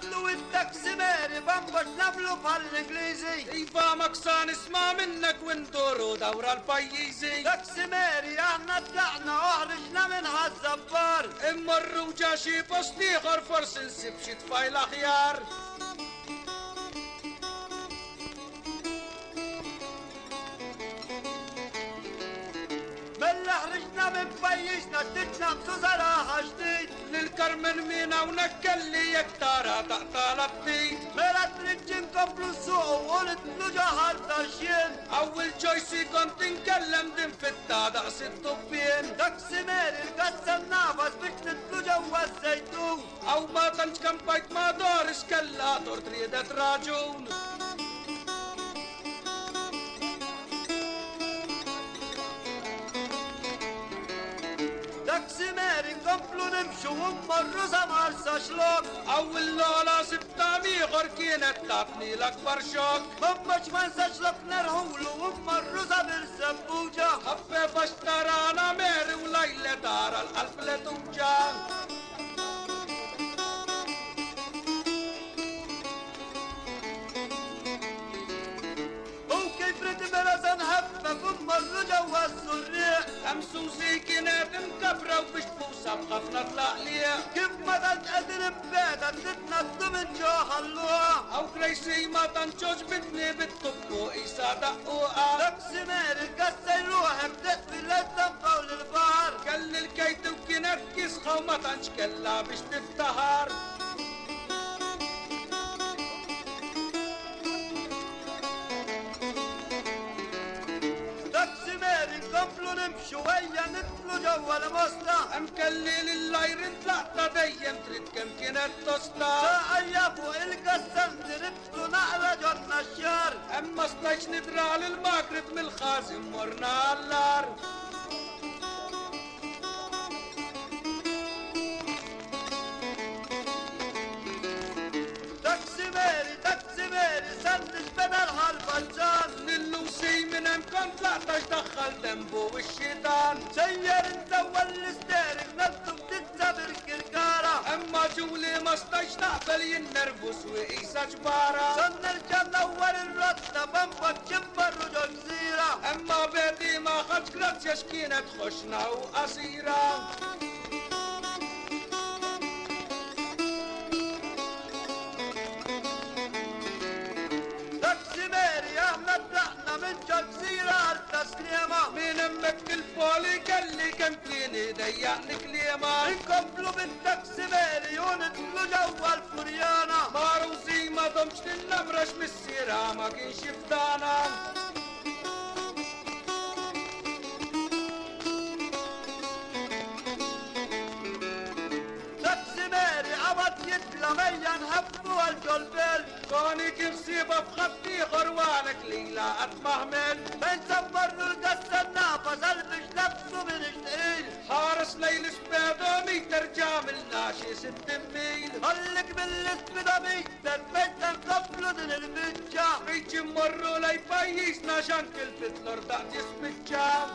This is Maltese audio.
نبلو التكسيميري بمبش نبلو بالانجليزي ايفا مكسان اسمع منك وندورو دورة البيزي تكسيميري احنا طلعنا واحرجنا منها الزبار امر وجاشي بوستي غرفر سنسب شي طفايل اخيار بالله حرجنا من بيشنا تتنا بسوزراها جديد للكرمن مينا ونكلي يكتارا تقطالبتي مرات رجنكم بلوسوق وقلت له جهر تشين اول جويسي كنت نكلم دم في التادع ست طبين تكسيميري القسم نافس بشتت له جوا الزيتون او ما تنش كم بيت ما دارش كلا دور تريدة راجون تكسيميري قبلو نمشو ومرو زمار ساشلوك اول لولا سبتامي غركينة تابني الاكبر شوك مبش من ساشلوك نرهولو ومرو زمر سبوجة حبي بشترانا ميري وليلة دار الالف لتوجا وكيف رتبرزن هفة ومرو جوا السريع امسوسي كنات مكبرة وبشبوسة بخفنا طلع ليه كيف ما تنقدر ببيتها تتنط من جو خلوها او كريسي ما تنشوش بدني بالطبو ايسا دقوقا تكسيميري القسة يروح بتقفل للدنقة وللبحر كل الكيت وكنات كسخة وما تنش كلا بش تفتهر تكسيميري قبلو نمشو ويا نطلو جوا المسطح مكلل اللايرن طلعت ديم تريد كم كنات تسطا ساعيا فوق القسم تربتو نقرة جرنا الشار اما سلاش ندرع للماكرت من الخازم ورنا اللار تكسيميري سندش بدل هالفجان للوسي من امكان طلعتش دخل دمبو والشيطان سير نزول الستيرك نطو بتتسبر كركارة اما جولي مستش نقبل ينرفس وإيسا جبارة سنرجع نور الرطة بمبك جنبر رجل جزيرة اما بيتي ما خرج كرات يشكينة خشنا وأسيرة تكسيميري احنا طلعنا من جزيرة التسليمة من امك الفولي قال لي كم كيني ضيعني كليمة نقبلوا بالتكسيميري ونطلو جوا الفريانة ماروزي ما ضمش النمرش من السيرة ما كنش فدانا تكسيميري عبط يتلغيا هفوا الجلبل كوني كرسيبة بخطي غروانك ليلة اتمهمل بين سفروا القصة النافذ البش نفسه من اشتقيل حارس ليل سبادو ميتر جامل ناشي 6 ميل خليك بالاسم ده ميتر بيتر قبله دن المتجا بيجي مرو لي بايس ناشان كل فتلر دعت اسم الجام